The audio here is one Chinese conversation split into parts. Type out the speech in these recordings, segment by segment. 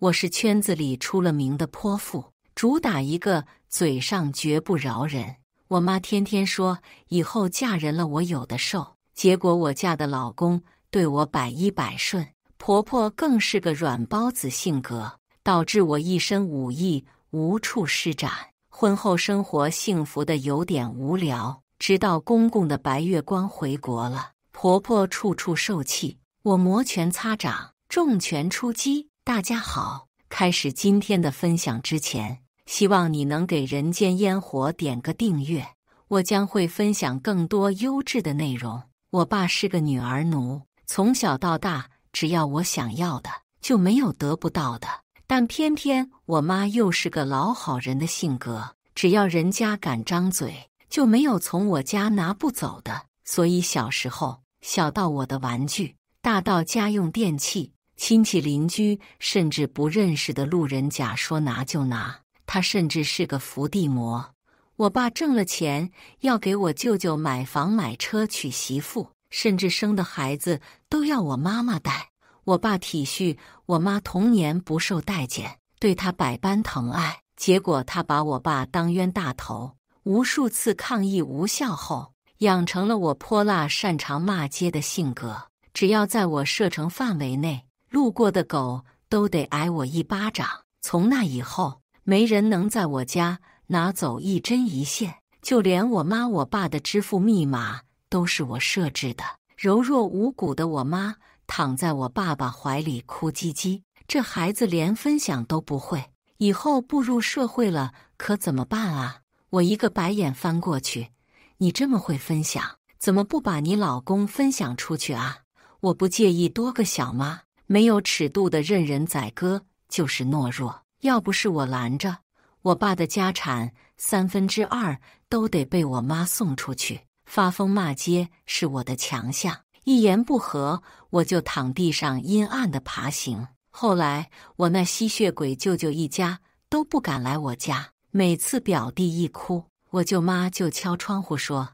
我是圈子里出了名的泼妇，主打一个嘴上绝不饶人。我妈天天说以后嫁人了我有的受，结果我嫁的老公对我百依百顺，婆婆更是个软包子性格，导致我一身武艺无处施展。婚后生活幸福的有点无聊，直到公公的白月光回国了，婆婆处处受气，我摩拳擦掌，重拳出击。大家好，开始今天的分享之前，希望你能给人间烟火点个订阅，我将会分享更多优质的内容。我爸是个女儿奴，从小到大，只要我想要的，就没有得不到的。但偏偏我妈又是个老好人的性格，只要人家敢张嘴，就没有从我家拿不走的。所以小时候，小到我的玩具，大到家用电器，亲戚邻居甚至不认识的路人甲说拿就拿，他甚至是个伏地魔。我爸挣了钱要给我舅舅买房买车娶媳妇，甚至生的孩子都要我妈妈带。我爸体恤我妈童年不受待见，对她百般疼爱，结果他把我爸当冤大头，无数次抗议无效后，养成了我泼辣擅长骂街的性格。只要在我射程范围内，路过的狗都得挨我一巴掌。从那以后，没人能在我家拿走一针一线，就连我妈我爸的支付密码都是我设置的。柔弱无骨的我妈躺在我爸爸怀里哭唧唧，这孩子连分享都不会，以后步入社会了可怎么办啊？我一个白眼翻过去，你这么会分享，怎么不把你老公分享出去啊？我不介意多个小妈，没有尺度的任人宰割就是懦弱。要不是我拦着，我爸的家产2/3都得被我妈送出去。发疯骂街是我的强项，一言不合我就躺地上阴暗的爬行。后来我那吸血鬼舅舅一家都不敢来我家，每次表弟一哭，我舅妈就敲窗户说：“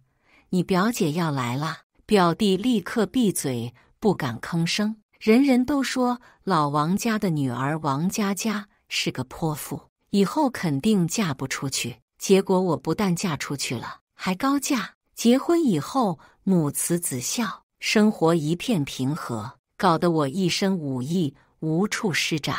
你表姐要来了。”表弟立刻闭嘴，不敢吭声。人人都说老王家的女儿王佳佳是个泼妇，以后肯定嫁不出去。结果我不但嫁出去了，还高价。结婚以后母慈子孝，生活一片平和，搞得我一身武艺无处施展。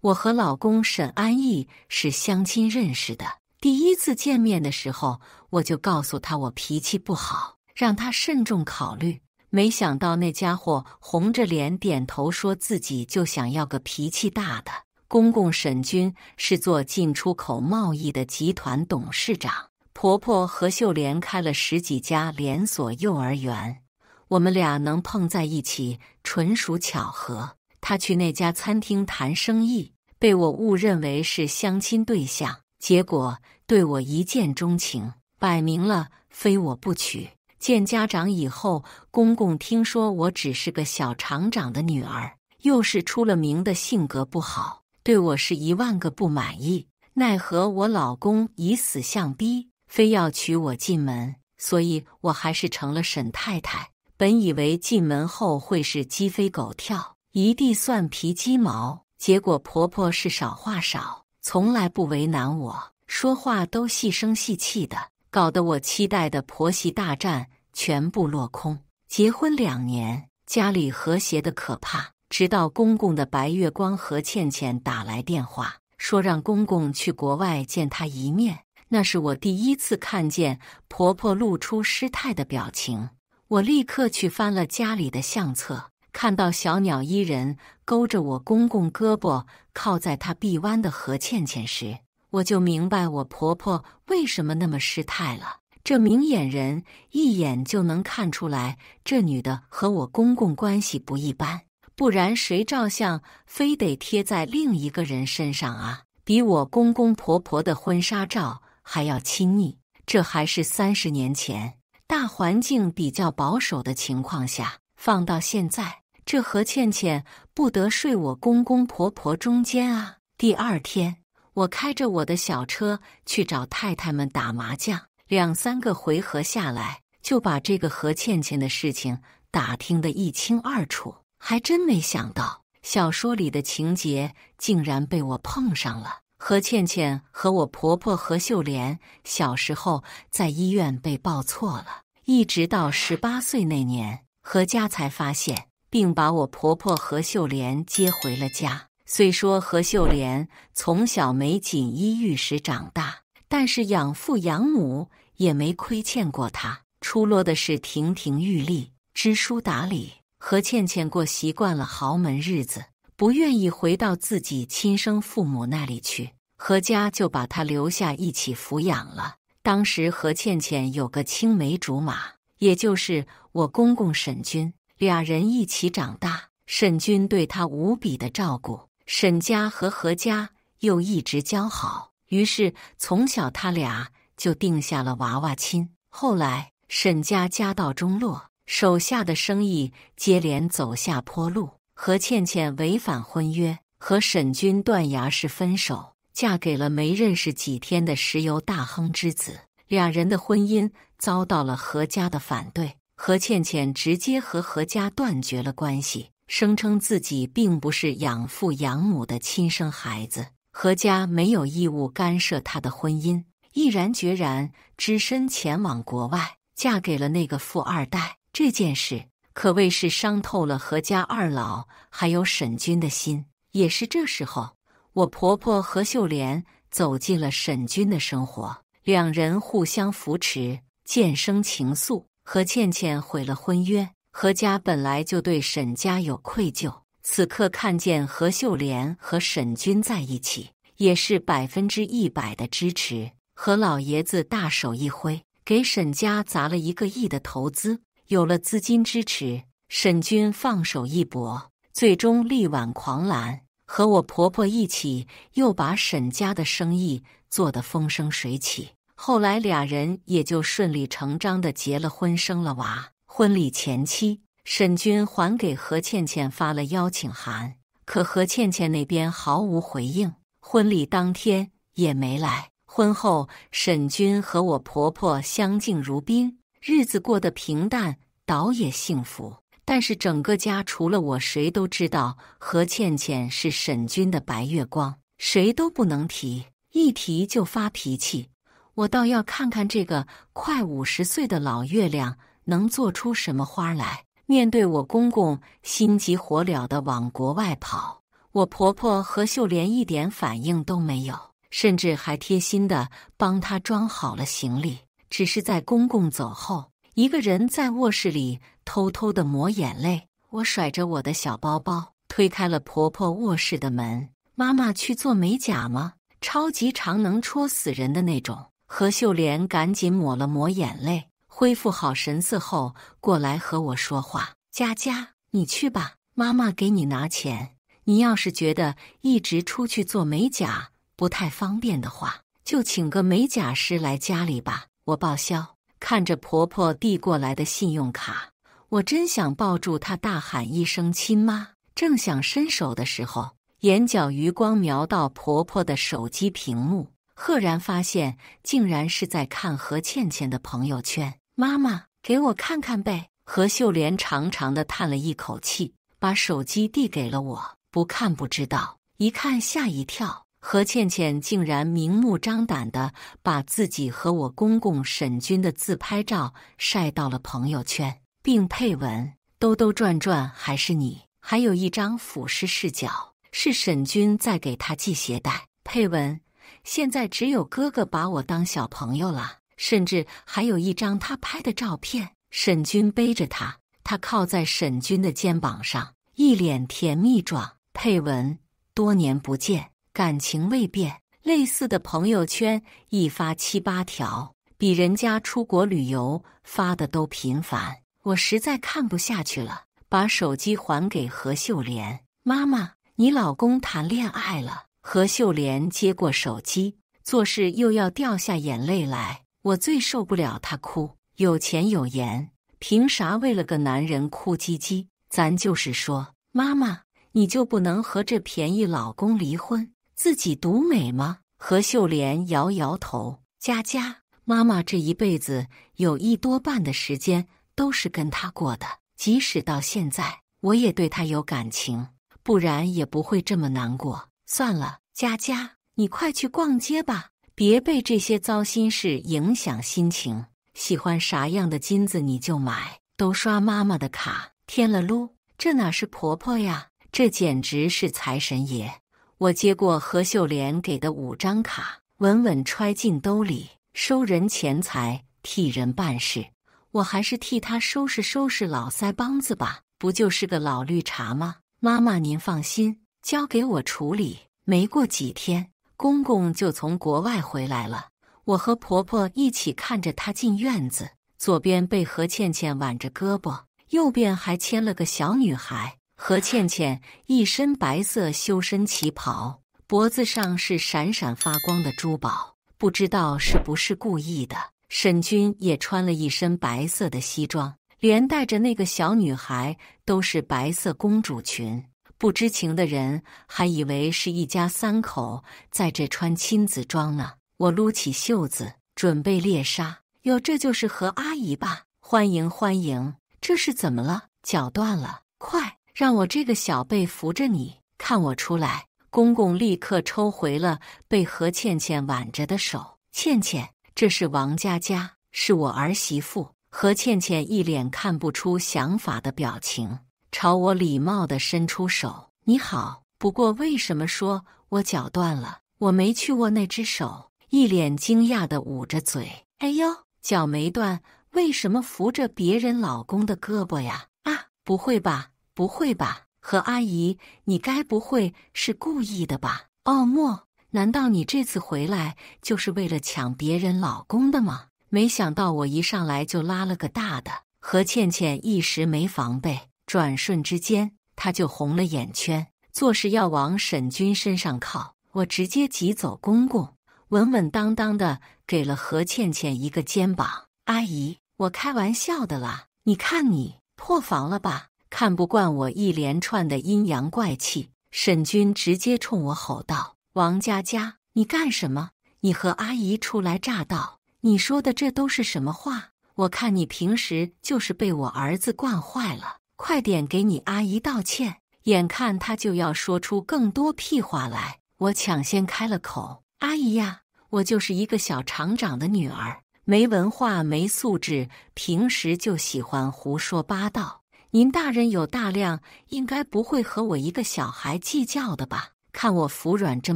我和老公沈安逸是相亲认识的，第一次见面的时候，我就告诉他我脾气不好，让他慎重考虑。没想到那家伙红着脸点头，说自己就想要个脾气大的。公公沈军是做进出口贸易的集团董事长，婆婆何秀莲开了10几家连锁幼儿园，我们俩能碰在一起纯属巧合。她去那家餐厅谈生意，被我误认为是相亲对象，结果对我一见钟情，摆明了非我不娶。见家长以后，公公听说我只是个小厂长的女儿，又是出了名的性格不好，对我是10000个不满意。奈何我老公以死相逼，非要娶我进门，所以我还是成了沈太太。本以为进门后会是鸡飞狗跳，一地蒜皮鸡毛，结果婆婆是少话少，从来不为难我，说话都细声细气的，搞得我期待的婆媳大战全部落空。结婚2年，家里和谐的可怕，直到公公的白月光何倩倩打来电话，说让公公去国外见她一面。那是我第一次看见婆婆露出失态的表情。我立刻去翻了家里的相册，看到小鸟依人勾着我公公胳膊靠在她臂弯的何倩倩时，我就明白我婆婆为什么那么失态了。这明眼人一眼就能看出来，这女的和我公公关系不一般，不然谁照相非得贴在另一个人身上啊？比我公公婆婆的婚纱照还要亲密。这还是30年前，大环境比较保守的情况下，放到现在，这何倩倩不得睡我公公婆婆中间啊。第2天，我开着我的小车去找太太们打麻将，2、3个回合下来，就把这个何倩倩的事情打听得一清二楚。还真没想到，小说里的情节竟然被我碰上了。何倩倩和我婆婆何秀莲小时候在医院被抱错了，一直到18岁那年，何家才发现，并把我婆婆何秀莲接回了家。虽说何秀莲从小没锦衣玉食长大，但是养父养母也没亏欠过她，出落的是亭亭玉立，知书达理。何倩倩过习惯了豪门日子，不愿意回到自己亲生父母那里去，何家就把她留下一起抚养了。当时何倩倩有个青梅竹马，也就是我公公沈军，俩人一起长大。沈军对她无比的照顾，沈家和何家又一直交好，于是从小他俩就定下了娃娃亲。后来沈家家道中落，手下的生意接连走下坡路，何倩倩违反婚约，和沈军断崖式分手，嫁给了没认识几天的石油大亨之子。俩人的婚姻遭到了何家的反对，何倩倩直接和何家断绝了关系，声称自己并不是养父养母的亲生孩子，何家没有义务干涉她的婚姻，毅然决然只身前往国外，嫁给了那个富二代。这件事可谓是伤透了何家二老还有沈军的心。也是这时候，我婆婆何秀莲走进了沈军的生活，两人互相扶持，渐生情愫。何倩倩毁了婚约，何家本来就对沈家有愧疚，此刻看见何秀莲和沈军在一起，也是100%的支持。何老爷子大手一挥，给沈家砸了1个亿的投资。有了资金支持，沈军放手一搏，最终力挽狂澜，和我婆婆一起又把沈家的生意做得风生水起。后来俩人也就顺理成章地结了婚，生了娃。婚礼前期，沈军还给何倩倩发了邀请函，可何倩倩那边毫无回应，婚礼当天也没来。婚后，沈军和我婆婆相敬如宾，日子过得平淡，倒也幸福。但是整个家除了我，谁都知道何倩倩是沈军的白月光，谁都不能提，一提就发脾气。我倒要看看这个快50岁的老月亮能做出什么花来。面对我公公心急火燎地往国外跑，我婆婆何秀莲一点反应都没有，甚至还贴心地帮她装好了行李。只是在公公走后，一个人在卧室里偷偷地抹眼泪。我甩着我的小包包，推开了婆婆卧室的门。妈妈去做美甲吗？超级长，能戳死人的那种。何秀莲赶紧抹了抹眼泪，恢复好神色后，过来和我说话：“佳佳，你去吧，妈妈给你拿钱。你要是觉得一直出去做美甲不太方便的话，就请个美甲师来家里吧，我报销。”看着婆婆递过来的信用卡，我真想抱住她大喊一声亲妈。正想伸手的时候，眼角余光瞄到婆婆的手机屏幕，赫然发现竟然是在看何倩倩的朋友圈。妈妈，给我看看呗。何秀莲长长的叹了一口气，把手机递给了我。不看不知道，一看吓一跳。何倩倩竟然明目张胆地把自己和我公公沈军的自拍照晒到了朋友圈，并配文：“兜兜转转还是你。”还有一张俯视视角，是沈军在给她系鞋带。配文：“现在只有哥哥把我当小朋友了。”甚至还有一张他拍的照片，沈军背着她，她靠在沈军的肩膀上，一脸甜蜜状。配文：“多年不见，感情未变。”类似的朋友圈一发7、8条，比人家出国旅游发的都频繁。我实在看不下去了，把手机还给何秀莲。妈妈，你老公谈恋爱了。何秀莲接过手机，做事又要掉下眼泪来。我最受不了他哭，有钱有颜，凭啥为了个男人哭唧唧？咱就是说，妈妈，你就不能和这便宜老公离婚，自己独美吗？何秀莲摇摇头。佳佳，妈妈这一辈子有1多半的时间都是跟他过的，即使到现在，我也对他有感情。不然也不会这么难过。算了，佳佳，你快去逛街吧，别被这些糟心事影响心情。喜欢啥样的金子你就买，都刷妈妈的卡。天了噜，这哪是婆婆呀，这简直是财神爷！我接过何秀莲给的5张卡，稳稳揣进兜里，收人钱财，替人办事。我还是替他收拾收拾老腮帮子吧，不就是个老绿茶吗？妈妈您放心，交给我处理。没过几天，公公就从国外回来了。我和婆婆一起看着他进院子，左边被何倩倩挽着胳膊，右边还牵了个小女孩。何倩倩一身白色修身旗袍，脖子上是闪闪发光的珠宝，不知道是不是故意的。沈君也穿了一身白色的西装，连带着那个小女孩都是白色公主裙。不知情的人还以为是一家3口在这穿亲子装呢。我撸起袖子准备猎杀。哟，这就是何阿姨吧？欢迎欢迎。这是怎么了？脚断了？快让我这个小辈扶着你，看我出来。公公立刻抽回了被何倩倩挽着的手。倩倩，这是王佳佳，是我儿媳妇。何倩倩一脸看不出想法的表情，朝我礼貌地伸出手。你好，不过为什么说我脚断了？我没去握那只手。一脸惊讶地捂着嘴。哎呦，脚没断，为什么扶着别人老公的胳膊呀？啊，不会吧，不会吧，何阿姨，你该不会是故意的吧？哦莫，难道你这次回来就是为了抢别人老公的吗？没想到我一上来就拉了个大的。何倩倩一时没防备，转瞬之间她就红了眼圈，做事要往沈君身上靠。我直接挤走公公，稳稳当当的给了何倩倩一个肩膀。阿姨，我开玩笑的啦，你看你破防了吧？看不惯我一连串的阴阳怪气，沈君直接冲我吼道：王佳佳，你干什么？你和阿姨初来乍到，你说的这都是什么话？我看你平时就是被我儿子惯坏了，快点给你阿姨道歉。眼看他就要说出更多屁话来，我抢先开了口：阿姨呀，我就是一个小厂长的女儿，没文化没素质，平时就喜欢胡说八道。您大人有大量，应该不会和我一个小孩计较的吧？看我服软这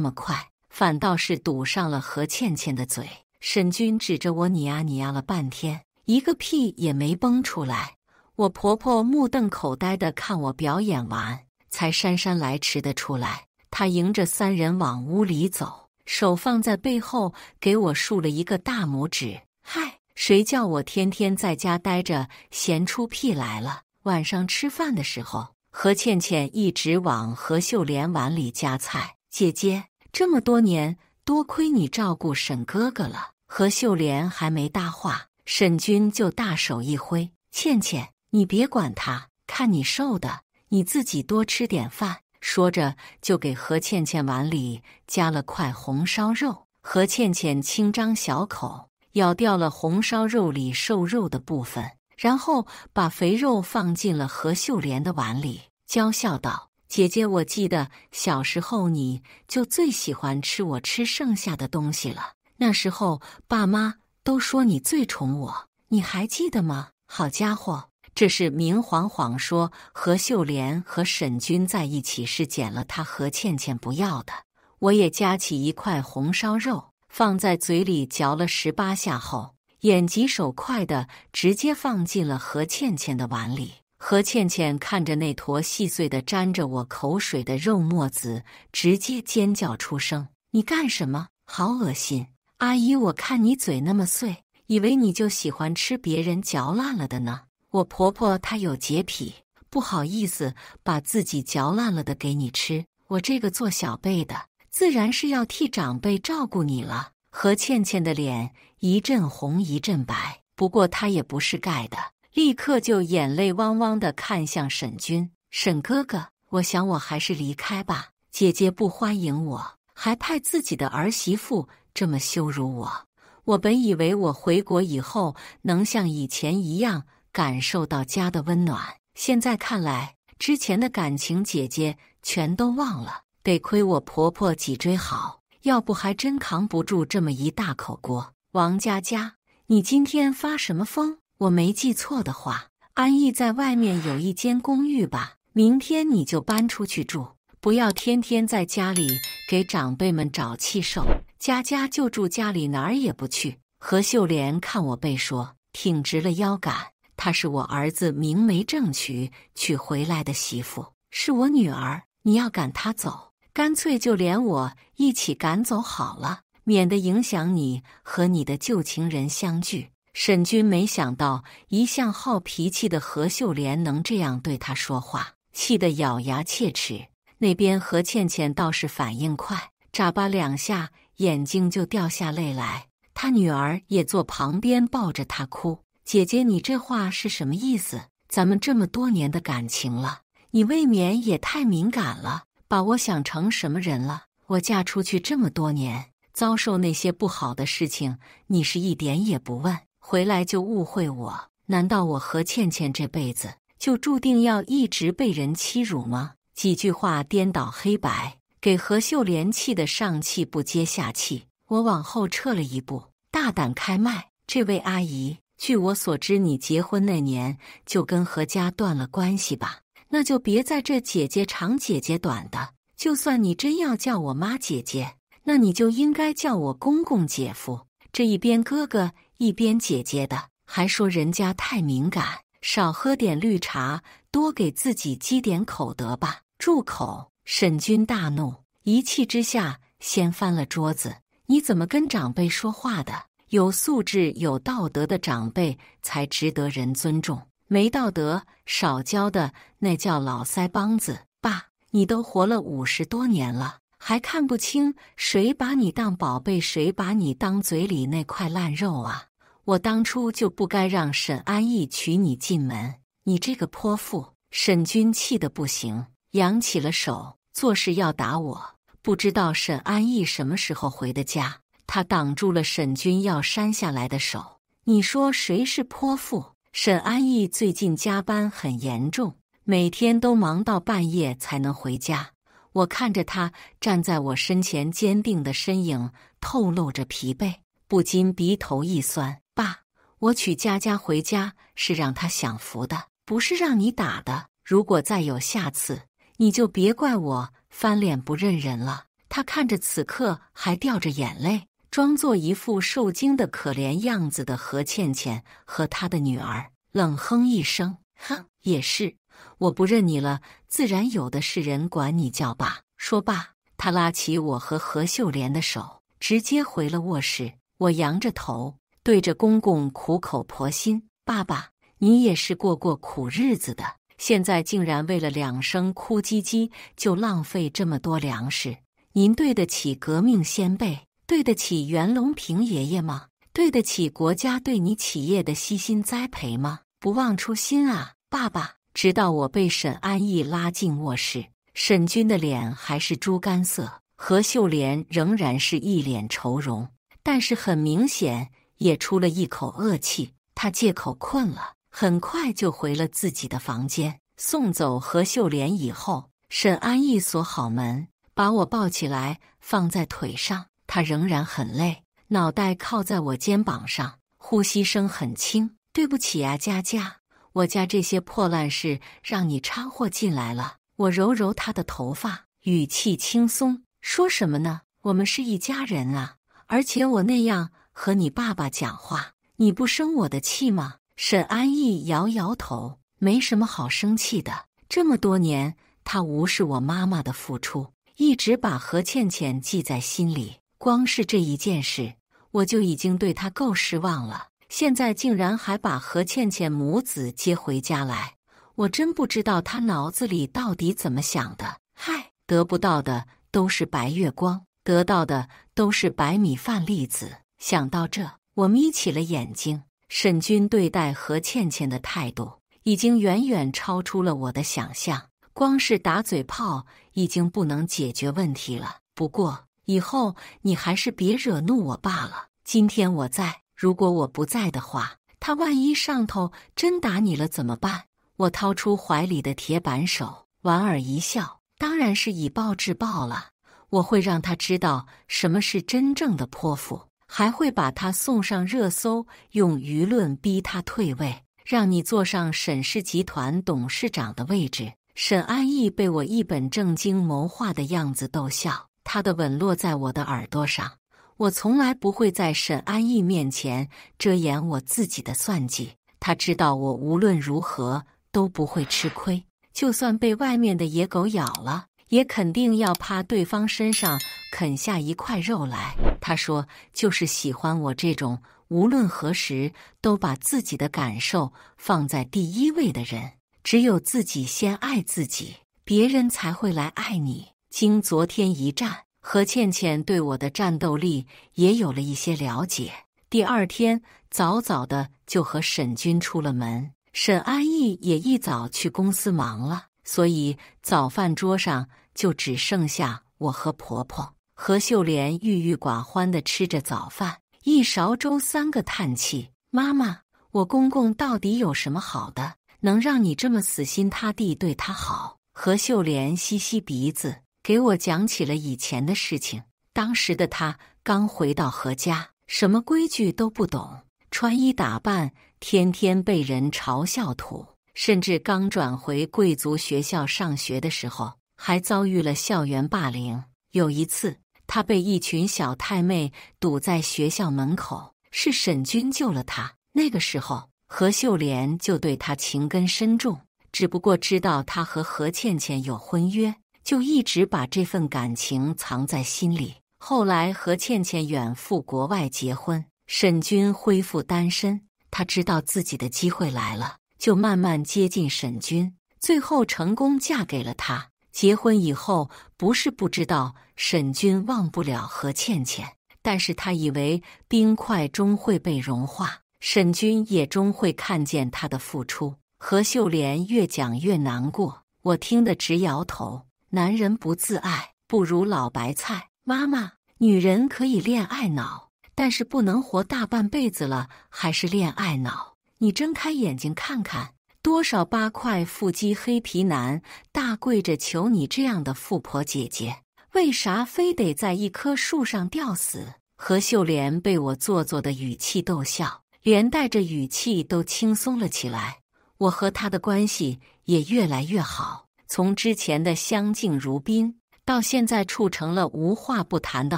么快，反倒是堵上了何倩倩的嘴。沈君指着我你呀你呀了半天，一个屁也没崩出来。我婆婆目瞪口呆地看我表演完，才姗姗来迟的出来。她迎着3人往屋里走，手放在背后给我竖了一个大拇指。嗨，谁叫我天天在家待着闲出屁来了。晚上吃饭的时候，何倩倩一直往何秀莲碗里夹菜。姐姐，这么多年多亏你照顾沈哥哥了。何秀莲还没搭话，沈君就大手一挥：倩倩，你别管他，看你瘦的，你自己多吃点饭。说着就给何倩倩碗里加了块红烧肉。何倩倩轻张小口，咬掉了红烧肉里瘦肉的部分，然后把肥肉放进了何秀莲的碗里，娇笑道：姐姐，我记得小时候你就最喜欢吃我吃剩下的东西了，那时候爸妈都说你最宠我，你还记得吗？好家伙，这是明晃晃说何秀莲和沈君在一起是捡了他何倩倩不要的。我也夹起一块红烧肉，放在嘴里嚼了18下后，眼疾手快的直接放进了何倩倩的碗里。何倩倩看着那坨细碎的沾着我口水的肉沫子，直接尖叫出声：你干什么？好恶心！阿姨，我看你嘴那么碎，以为你就喜欢吃别人嚼烂了的呢。我婆婆她有洁癖，不好意思把自己嚼烂了的给你吃。我这个做小辈的，自然是要替长辈照顾你了。何倩倩的脸一阵红一阵白，不过她也不是盖的，立刻就眼泪汪汪地看向沈君：沈哥哥，我想我还是离开吧，姐姐不欢迎我，还派自己的儿媳妇这么羞辱我。我本以为我回国以后能像以前一样感受到家的温暖，现在看来，之前的感情姐姐全都忘了。得亏我婆婆脊椎好，要不还真扛不住这么一大口锅。王佳佳，你今天发什么疯？我没记错的话，安逸在外面有一间公寓吧？明天你就搬出去住，不要天天在家里给长辈们找气受。佳佳就住家里，哪儿也不去。何秀莲看我背说，挺直了腰杆。她是我儿子明媒正娶回来的媳妇，是我女儿，你要赶她走，干脆就连我一起赶走好了，免得影响你和你的旧情人相聚。沈君没想到一向好脾气的何秀莲能这样对他说话，气得咬牙切齿。那边何倩倩倒是反应快，眨巴两下眼睛就掉下泪来。她女儿也坐旁边抱着她哭。姐姐，你这话是什么意思？咱们这么多年的感情了，你未免也太敏感了，把我想成什么人了？我嫁出去这么多年，遭受那些不好的事情，你是一点也不问，回来就误会我？难道我和倩倩这辈子就注定要一直被人欺辱吗？几句话颠倒黑白，给何秀莲气得上气不接下气。我往后撤了一步，大胆开麦：这位阿姨，据我所知，你结婚那年就跟何家断了关系吧？那就别在这姐姐长姐姐短的。就算你真要叫我妈姐姐，那你就应该叫我公公姐夫。这一边哥哥一边姐姐的，还说人家太敏感，少喝点绿茶，多给自己积点口德吧。住口！沈君大怒，一气之下掀翻了桌子。你怎么跟长辈说话的？有素质有道德的长辈才值得人尊重，没道德少教的那叫老腮帮子。爸，你都活了50多年了，还看不清谁把你当宝贝，谁把你当嘴里那块烂肉啊？我当初就不该让沈安逸娶你进门，你这个泼妇！沈君气得不行，扬起了手，做事要打我。不知道沈安逸什么时候回的家，他挡住了沈君要扇下来的手。你说谁是泼妇？沈安逸最近加班很严重，每天都忙到半夜才能回家。我看着他站在我身前，坚定的身影透露着疲惫，不禁鼻头一酸。爸，我娶佳佳回家是让她享福的，不是让你打的。如果再有下次，你就别怪我翻脸不认人了。他看着此刻还掉着眼泪，装作一副受惊的可怜样子的何倩倩和她的女儿，冷哼一声：哼，也是，我不认你了，自然有的是人管你叫爸。说罢，他拉起我和何秀莲的手，直接回了卧室。我扬着头，对着公公苦口婆心：爸爸，你也是过苦日子的，现在竟然为了2声哭唧唧就浪费这么多粮食，您对得起革命先辈，对得起袁隆平爷爷吗？对得起国家对你企业的悉心栽培吗？不忘初心啊，爸爸！直到我被沈安逸拉进卧室，沈君的脸还是猪肝色，何秀莲仍然是一脸愁容，但是很明显也出了一口恶气。他借口困了，很快就回了自己的房间。送走何秀莲以后，沈安逸锁好门，把我抱起来放在腿上。他仍然很累，脑袋靠在我肩膀上，呼吸声很轻。对不起啊，佳佳，我家这些破烂事让你掺和进来了。我揉揉他的头发，语气轻松。说什么呢？我们是一家人啊，而且我那样和你爸爸讲话，你不生我的气吗？沈安逸摇摇头，没什么好生气的。这么多年，他无视我妈妈的付出，一直把何倩倩记在心里。光是这一件事，我就已经对他够失望了。现在竟然还把何倩倩母子接回家来，我真不知道他脑子里到底怎么想的。嗨，得不到的都是白月光，得到的都是白米饭粒子。想到这，我眯起了眼睛。沈君对待何倩倩的态度已经远远超出了我的想象，光是打嘴炮已经不能解决问题了。不过以后你还是别惹怒我罢了。今天我在，如果我不在的话，他万一上头真打你了怎么办？我掏出怀里的铁板手，莞尔一笑，当然是以暴制暴了。我会让他知道什么是真正的泼妇，还会把他送上热搜，用舆论逼他退位，让你坐上沈氏集团董事长的位置。沈安逸被我一本正经谋划的样子逗笑，他的吻落在我的耳朵上。我从来不会在沈安逸面前遮掩我自己的算计，他知道我无论如何都不会吃亏，就算被外面的野狗咬了，也肯定要趴对方身上啃下一块肉来。他说，就是喜欢我这种无论何时都把自己的感受放在第一位的人。只有自己先爱自己，别人才会来爱你。经昨天一战，何倩倩对我的战斗力也有了一些了解。第二天早早的就和沈军出了门，沈安逸也一早去公司忙了，所以早饭桌上就只剩下我和婆婆。何秀莲郁郁寡欢地吃着早饭，一勺粥三个叹气：妈妈，我公公到底有什么好的，能让你这么死心塌地对他好？何秀莲吸吸鼻子，给我讲起了以前的事情。当时的他刚回到何家，什么规矩都不懂，穿衣打扮天天被人嘲笑土，甚至刚转回贵族学校上学的时候，还遭遇了校园霸凌。有一次，他被一群小太妹堵在学校门口，是沈军救了他。那个时候，何秀莲就对他情根深重，只不过知道他和何倩倩有婚约，就一直把这份感情藏在心里。后来何倩倩远赴国外结婚，沈军恢复单身，他知道自己的机会来了，就慢慢接近沈军，最后成功嫁给了他。结婚以后，不是不知道沈军忘不了何倩倩，但是他以为冰块终会被融化，沈军也终会看见他的付出。何秀莲越讲越难过，我听得直摇头。男人不自爱，不如老白菜。妈妈，女人可以恋爱脑，但是不能活大半辈子了还是恋爱脑。你睁开眼睛看看，多少8块腹肌黑皮男大跪着求你这样的富婆姐姐，为啥非得在一棵树上吊死？何秀莲被我做作的语气逗笑，连带着语气都轻松了起来。我和她的关系也越来越好，从之前的相敬如宾，到现在处成了无话不谈的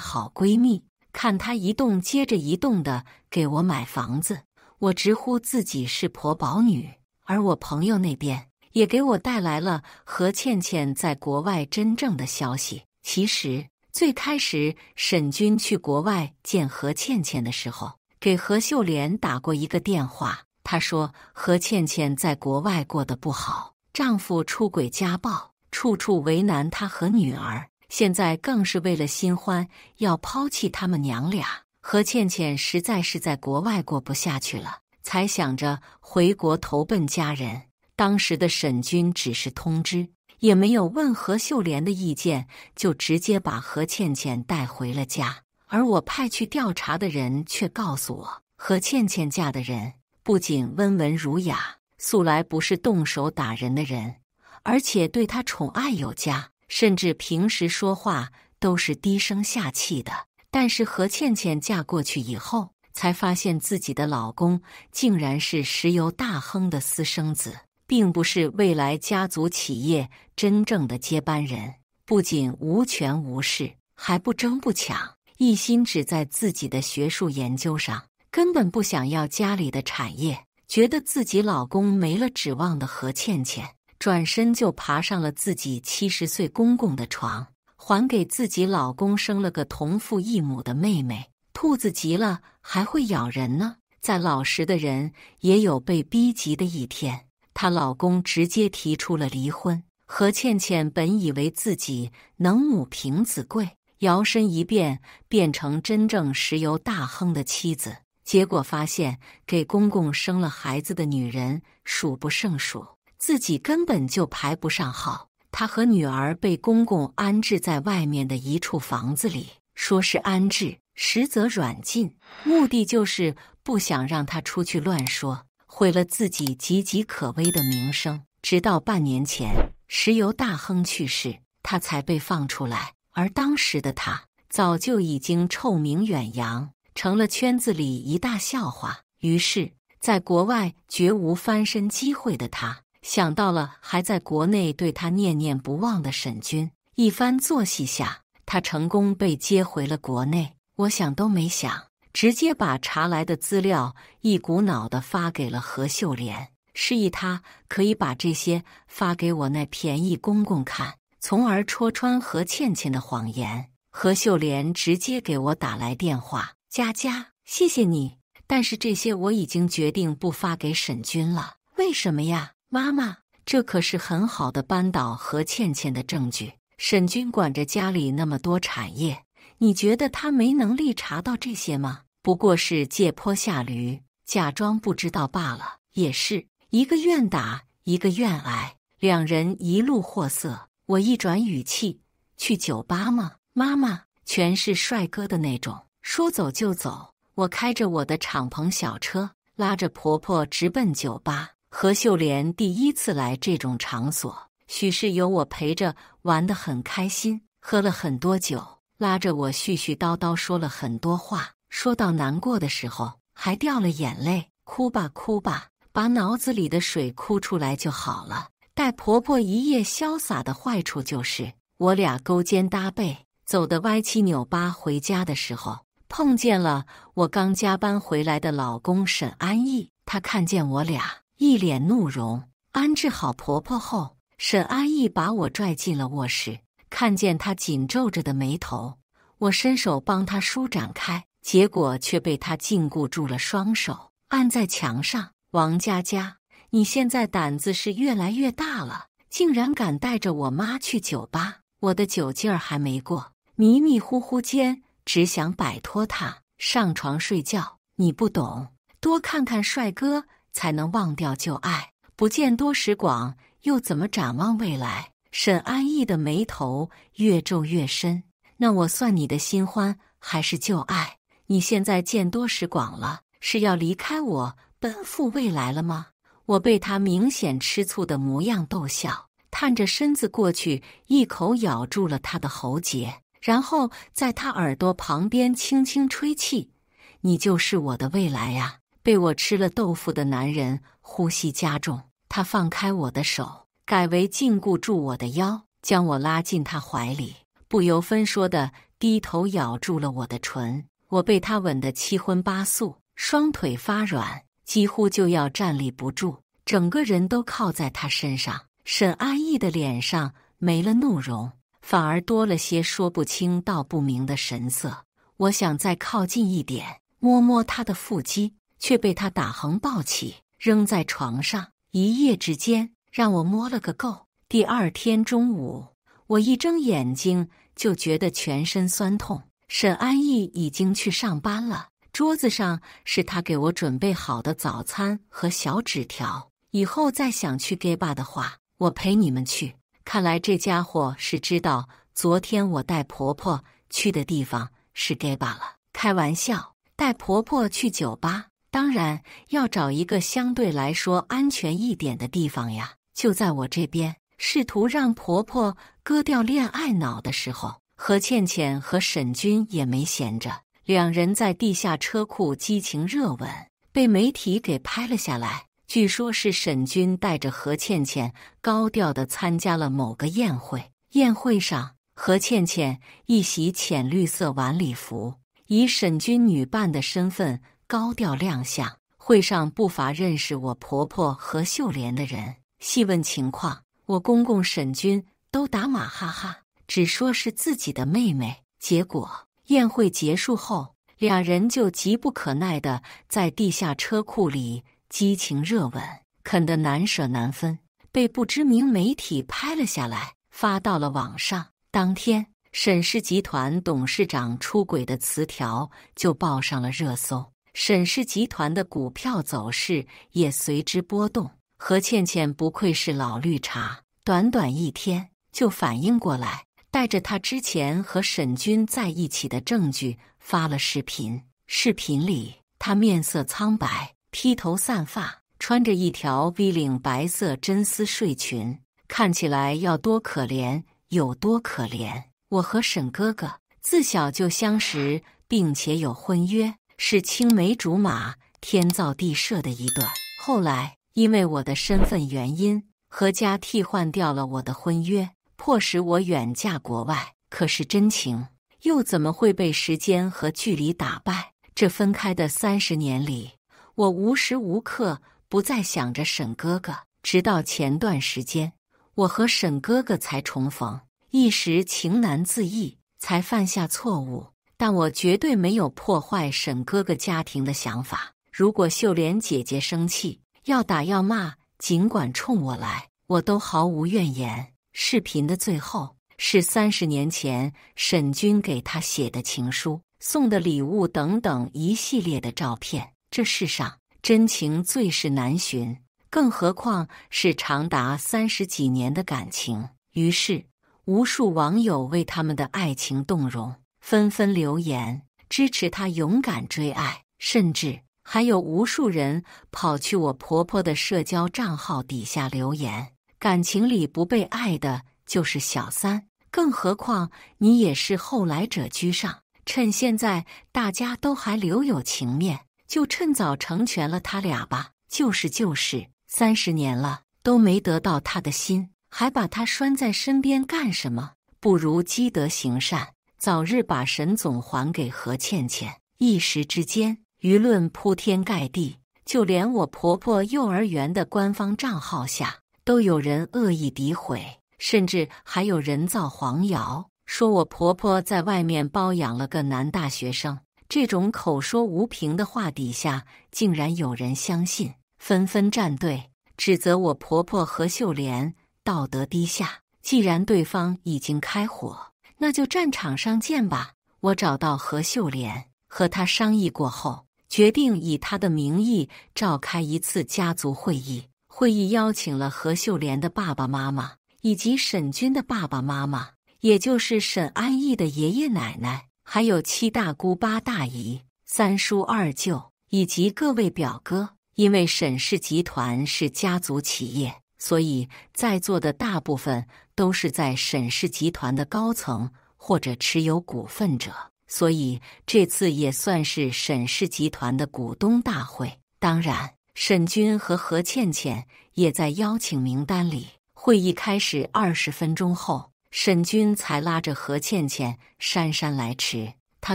好闺蜜。看她一动接着一动的给我买房子，我直呼自己是婆宝女。而我朋友那边也给我带来了何倩倩在国外真正的消息。其实最开始沈军去国外见何倩倩的时候，给何秀莲打过一个电话，他说何倩倩在国外过得不好，丈夫出轨家暴，处处为难她和女儿，现在更是为了新欢要抛弃他们娘俩。何倩倩实在是在国外过不下去了，才想着回国投奔家人。当时的沈军只是通知，也没有问何秀莲的意见，就直接把何倩倩带回了家。而我派去调查的人却告诉我，何倩倩嫁的人不仅温文儒雅，素来不是动手打人的人，而且对她宠爱有加，甚至平时说话都是低声下气的。但是何倩倩嫁过去以后，才发现自己的老公竟然是石油大亨的私生子，并不是未来家族企业真正的接班人。不仅无权无势，还不争不抢，一心只在自己的学术研究上，根本不想要家里的产业。觉得自己老公没了指望的何倩倩，转身就爬上了自己70岁公公的床，还给自己老公生了个同父异母的妹妹。兔子急了还会咬人呢。再老实的人也有被逼急的一天，她老公直接提出了离婚。何倩倩本以为自己能母凭子贵，摇身一变变成真正石油大亨的妻子，结果发现给公公生了孩子的女人数不胜数，自己根本就排不上号。她和女儿被公公安置在外面的一处房子里，说是安置，实则软禁，目的就是不想让她出去乱说，毁了自己岌岌可危的名声。直到半年前，石油大亨去世，他才被放出来，而当时的他早就已经臭名远扬，成了圈子里一大笑话。于是在国外绝无翻身机会的他，想到了还在国内对他念念不忘的沈军。一番作戏下，他成功被接回了国内。我想都没想，直接把查来的资料一股脑地发给了何秀莲，示意他可以把这些发给我那便宜公公看，从而戳穿何倩倩的谎言。何秀莲直接给我打来电话：佳佳，谢谢你，但是这些我已经决定不发给沈军了。为什么呀？妈妈，这可是很好的扳倒何倩倩的证据。沈军管着家里那么多产业，你觉得他没能力查到这些吗？不过是借坡下驴，假装不知道罢了。也是，一个愿打，一个愿挨，两人一路货色。我一转语气：去酒吧吗？妈妈，全是帅哥的那种，说走就走。我开着我的敞篷小车，拉着婆婆直奔酒吧。何秀莲第一次来这种场所，许是有我陪着，玩得很开心，喝了很多酒，拉着我絮絮叨叨说了很多话，说到难过的时候还掉了眼泪。哭吧哭吧，把脑子里的水哭出来就好了。待婆婆一夜潇洒的坏处就是，我俩勾肩搭背，走得歪七扭八回家的时候，碰见了我刚加班回来的老公沈安逸。他看见我俩，一脸怒容。安置好婆婆后，沈安逸把我拽进了卧室，看见她紧皱着的眉头，我伸手帮她舒展开，结果却被她禁锢住了双手，按在墙上。王佳佳，你现在胆子是越来越大了，竟然敢带着我妈去酒吧。我的酒劲儿还没过，迷迷糊糊间只想摆脱她，上床睡觉。你不懂，多看看帅哥才能忘掉旧爱，不见多识广，又怎么展望未来？沈安逸的眉头越皱越深。那我算你的新欢还是旧爱？你现在见多识广了，是要离开我奔赴未来了吗？我被他明显吃醋的模样逗笑，探着身子过去，一口咬住了他的喉结，然后在他耳朵旁边轻轻吹气：你就是我的未来呀！被我吃了豆腐的男人呼吸加重，他放开我的手，改为禁锢住我的腰，将我拉进他怀里，不由分说的低头咬住了我的唇。我被他吻得七荤八素，双腿发软，几乎就要站立不住，整个人都靠在他身上。沈安逸的脸上没了怒容，反而多了些说不清道不明的神色。我想再靠近一点，摸摸他的腹肌，却被他打横抱起，扔在床上。一夜之间让我摸了个够。第二天中午，我一睁眼睛就觉得全身酸痛。沈安逸已经去上班了，桌子上是他给我准备好的早餐和小纸条。以后再想去 gay 吧的话，我陪你们去。看来这家伙是知道昨天我带婆婆去的地方是 gay 吧了。开玩笑，带婆婆去酒吧，当然要找一个相对来说安全一点的地方呀。就在我这边试图让婆婆割掉恋爱脑的时候，何倩倩和沈军也没闲着，两人在地下车库激情热吻，被媒体给拍了下来。据说是沈军带着何倩倩高调地参加了某个宴会，宴会上何倩倩一袭浅绿色晚礼服，以沈军女伴的身份高调亮相。会上不乏认识我婆婆何秀莲的人，细问情况，我公公沈军都打马哈哈，只说是自己的妹妹。结果宴会结束后，俩人就急不可耐地在地下车库里激情热吻，啃得难舍难分，被不知名媒体拍了下来，发到了网上。当天，沈氏集团董事长出轨的词条就报上了热搜，沈氏集团的股票走势也随之波动。何倩倩不愧是老绿茶，短短一天就反应过来，带着她之前和沈军在一起的证据发了视频。视频里，她面色苍白，披头散发，穿着一条 V 领白色真丝睡裙，看起来要多可怜有多可怜。我和沈哥哥自小就相识，并且有婚约，是青梅竹马、天造地设的一对。后来因为我的身份原因，何家替换掉了我的婚约，迫使我远嫁国外。可是真情又怎么会被时间和距离打败？这分开的30年里，我无时无刻不再想着沈哥哥，直到前段时间，我和沈哥哥才重逢，一时情难自抑，才犯下错误。但我绝对没有破坏沈哥哥家庭的想法。如果秀莲姐姐生气，要打要骂，尽管冲我来，我都毫无怨言。视频的最后是30年前沈军给他写的情书、送的礼物等等一系列的照片。这世上真情最是难寻，更何况是长达30几年的感情。于是无数网友为他们的爱情动容，纷纷留言支持他勇敢追爱，甚至还有无数人跑去我婆婆的社交账号底下留言，感情里不被爱的就是小三，更何况你也是后来者居上，趁现在大家都还留有情面，就趁早成全了他俩吧。就是30年了都没得到他的心，还把他拴在身边干什么？不如积德行善，早日把沈总还给何倩倩。一时之间舆论铺天盖地，就连我婆婆幼儿园的官方账号下都有人恶意诋毁，甚至还有人造黄谣，说我婆婆在外面包养了个男大学生。这种口说无凭的话底下竟然有人相信，纷纷站队指责我婆婆何秀莲道德低下。既然对方已经开火，那就战场上见吧。我找到何秀莲，和她商议过后，决定以她的名义召开一次家族会议。会议邀请了何秀莲的爸爸妈妈，以及沈军的爸爸妈妈，也就是沈安逸的爷爷奶奶，还有7大姑8大姨、3叔2舅，以及各位表哥。因为沈氏集团是家族企业，所以在座的大部分都是在沈氏集团的高层或者持有股份者，所以这次也算是沈氏集团的股东大会。当然，沈军和何倩倩也在邀请名单里。会议开始20分钟后，沈军才拉着何倩倩姗姗来迟。他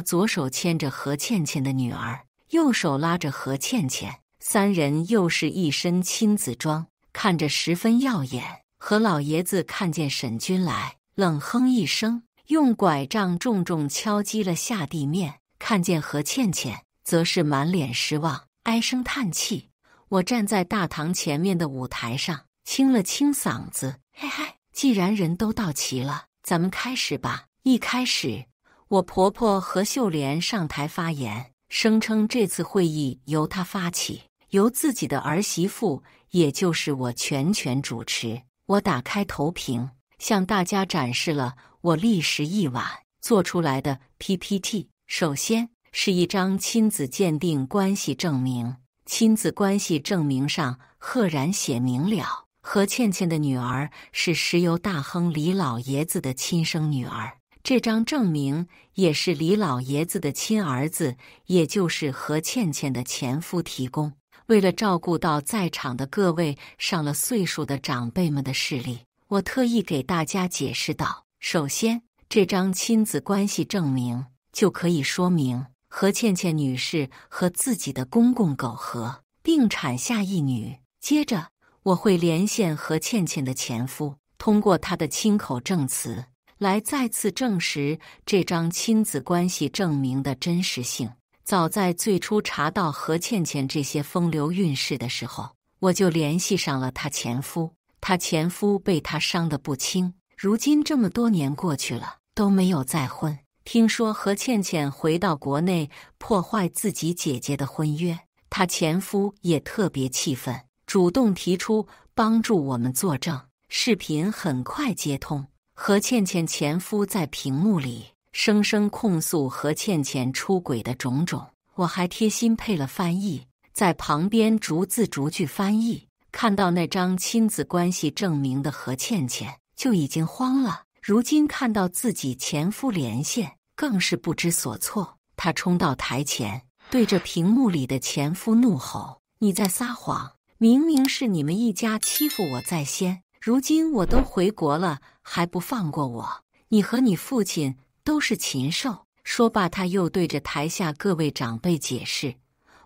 左手牵着何倩倩的女儿，右手拉着何倩倩，3人又是一身亲子装，看着十分耀眼。何老爷子看见沈军来，冷哼一声，用拐杖重重敲击了下地面。看见何倩倩，则是满脸失望，唉声叹气。我站在大堂前面的舞台上，清了清嗓子：“嘿嘿，既然人都到齐了，咱们开始吧。”一开始，我婆婆何秀莲上台发言，声称这次会议由她发起，由自己的儿媳妇，也就是我全权主持。我打开投屏，向大家展示了我历时1晚做出来的 PPT。首先是一张亲子鉴定关系证明，亲子关系证明上赫然写明了，何倩倩的女儿是石油大亨李老爷子的亲生女儿。这张证明也是李老爷子的亲儿子，也就是何倩倩的前夫提供。为了照顾到在场的各位上了岁数的长辈们的视力，我特意给大家解释道：首先，这张亲子关系证明就可以说明何倩倩女士和自己的公公苟合，并产下一女。接着，我会连线何倩倩的前夫，通过他的亲口证词来再次证实这张亲子关系证明的真实性。早在最初查到何倩倩这些风流韵事的时候，我就联系上了她前夫。她前夫被她伤得不轻，如今这么多年过去了，都没有再婚。听说何倩倩回到国内破坏自己姐姐的婚约，她前夫也特别气愤，主动提出帮助我们作证。视频很快接通，何倩倩前夫在屏幕里声声控诉何倩倩出轨的种种，我还贴心配了翻译，在旁边逐字逐句翻译。看到那张亲子关系证明的何倩倩就已经慌了，如今看到自己前夫连线，更是不知所措。她冲到台前，对着屏幕里的前夫怒吼：“你在撒谎！明明是你们一家欺负我在先，如今我都回国了，还不放过我？你和你父亲都是禽兽！”说罢，他又对着台下各位长辈解释：“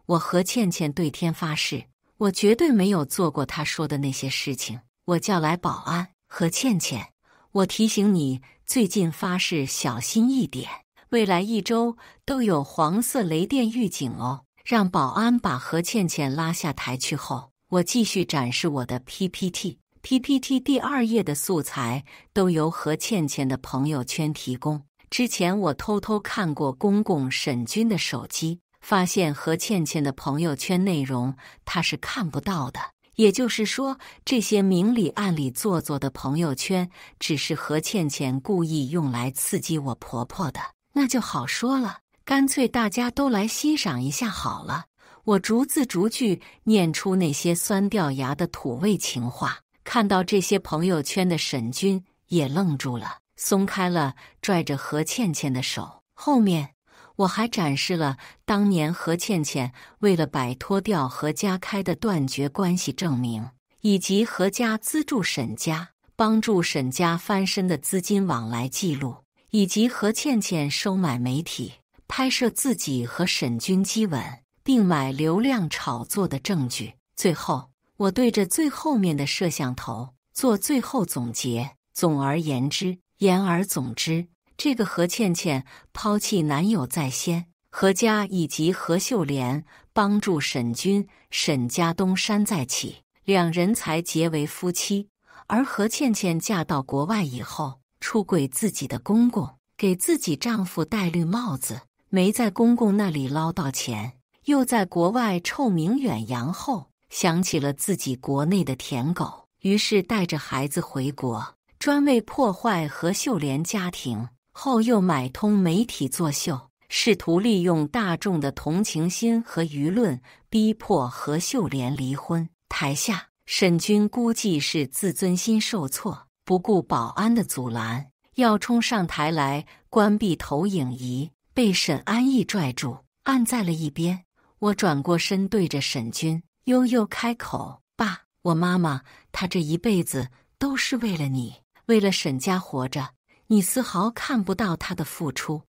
我何倩倩对天发誓，我绝对没有做过他说的那些事情。我叫来保安，何倩倩，我提醒你，最近发誓小心一点，未来1周都有黄色雷电预警哦。”让保安把何倩倩拉下台去后，我继续展示我的 PPT。PPT 第2页的素材都由何倩倩的朋友圈提供。之前我偷偷看过公公沈军的手机，发现何倩倩的朋友圈内容他是看不到的。也就是说，这些明里暗里做作的朋友圈，只是何倩倩故意用来刺激我婆婆的。那就好说了，干脆大家都来欣赏一下好了。我逐字逐句念出那些酸掉牙的土味情话。看到这些朋友圈的沈军也愣住了，松开了拽着何倩倩的手。后面我还展示了当年何倩倩为了摆脱掉何家开的断绝关系证明，以及何家资助沈家、帮助沈家翻身的资金往来记录，以及何倩倩收买媒体、拍摄自己和沈军激吻，并买流量炒作的证据。最后，我对着最后面的摄像头做最后总结。总而言之，言而总之，这个何倩倩抛弃男友在先，何家以及何秀莲帮助沈军、沈家东山再起，两人才结为夫妻。而何倩倩嫁到国外以后，出轨自己的公公，给自己丈夫戴绿帽子，没在公公那里捞到钱，又在国外臭名远扬后，想起了自己国内的舔狗，于是带着孩子回国，专为破坏何秀莲家庭。后又买通媒体作秀，试图利用大众的同情心和舆论逼迫何秀莲离婚。台下，沈军估计是自尊心受挫，不顾保安的阻拦，要冲上台来关闭投影仪，被沈安逸拽住，按在了一边。我转过身对着沈军悠悠开口：“爸，我妈妈她这一辈子都是为了你，为了沈家活着，你丝毫看不到她的付出。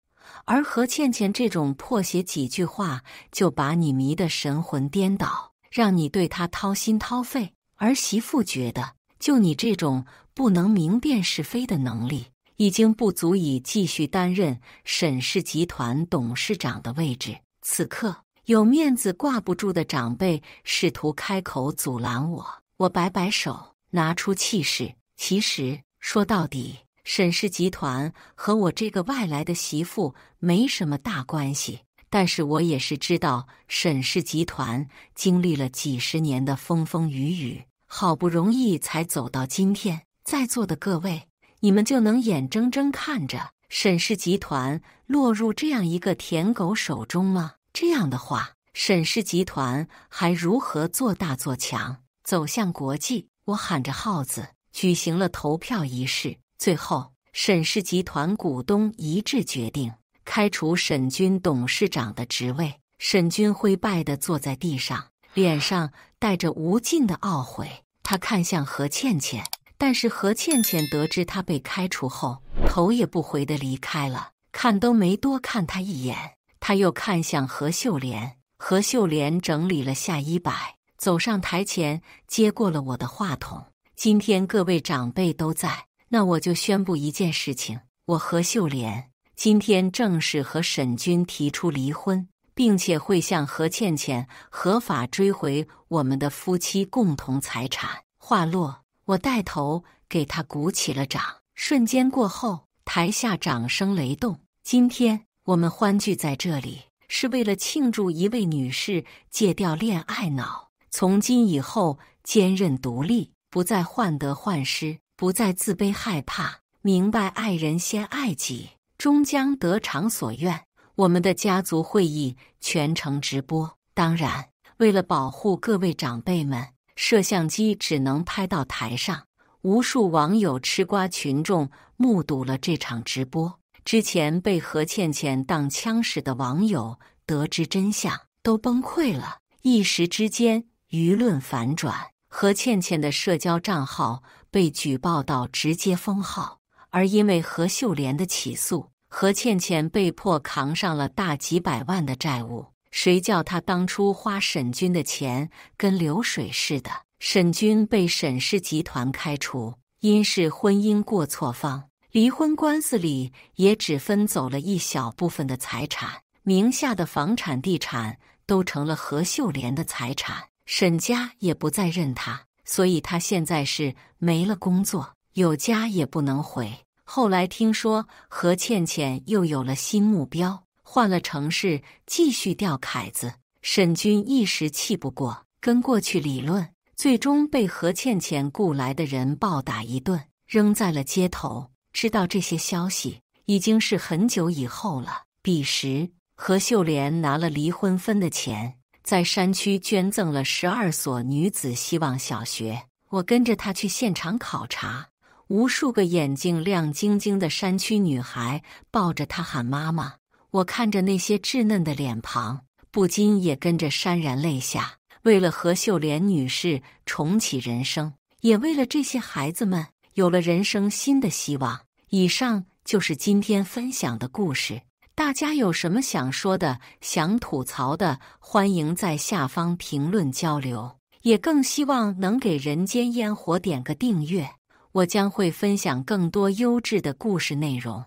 而何倩倩这种破写几句话就把你迷得神魂颠倒，让你对她掏心掏肺。儿媳妇觉得，就你这种不能明辨是非的能力，已经不足以继续担任沈氏集团董事长的位置。”此刻，有面子挂不住的长辈试图开口阻拦我，我摆摆手，拿出气势。其实说到底，沈氏集团和我这个外来的媳妇没什么大关系，但是我也是知道沈氏集团经历了几十年的风风雨雨，好不容易才走到今天。在座的各位，你们就能眼睁睁看着沈氏集团落入这样一个舔狗手中吗？这样的话，沈氏集团还如何做大做强，走向国际？我喊着号子，举行了投票仪式。最后，沈氏集团股东一致决定开除沈军董事长的职位。沈军灰败地坐在地上，脸上带着无尽的懊悔。他看向何倩倩，但是何倩倩得知他被开除后，头也不回地离开了，看都没多看他一眼。他又看向何秀莲，何秀莲整理了下衣摆，走上台前，接过了我的话筒。今天各位长辈都在，那我就宣布一件事情，我何秀莲今天正式和沈军提出离婚，并且会向何倩倩合法追回我们的夫妻共同财产。话落，我带头给他鼓起了掌。瞬间过后，台下掌声雷动。今天我们欢聚在这里，是为了庆祝一位女士戒掉恋爱脑，从今以后坚韧独立，不再患得患失，不再自卑害怕，明白爱人先爱己，终将得偿所愿。我们的家族会议全程直播，当然，为了保护各位长辈们，摄像机只能拍到台上，无数网友吃瓜群众目睹了这场直播。之前被何倩倩当枪使的网友得知真相，都崩溃了。一时之间，舆论反转，何倩倩的社交账号被举报到直接封号。而因为何秀莲的起诉，何倩倩被迫扛上了大几百万的债务。谁叫她当初花沈军的钱跟流水似的？沈军被沈氏集团开除，因是婚姻过错方。离婚官司里也只分走了一小部分的财产，名下的房产地产都成了何秀莲的财产，沈家也不再认他，所以他现在是没了工作，有家也不能回。后来听说何倩倩又有了新目标，换了城市继续钓凯子，沈军一时气不过，跟过去理论，最终被何倩倩雇来的人暴打一顿，扔在了街头。知道这些消息已经是很久以后了。彼时，何秀莲拿了离婚分的钱，在山区捐赠了12所女子希望小学。我跟着她去现场考察，无数个眼睛亮晶晶的山区女孩抱着她喊妈妈。我看着那些稚嫩的脸庞，不禁也跟着潸然泪下。为了何秀莲女士重启人生，也为了这些孩子们有了人生新的希望。以上就是今天分享的故事，大家有什么想说的、想吐槽的，欢迎在下方评论交流。也更希望能给人间烟火点个订阅，我将会分享更多优质的故事内容。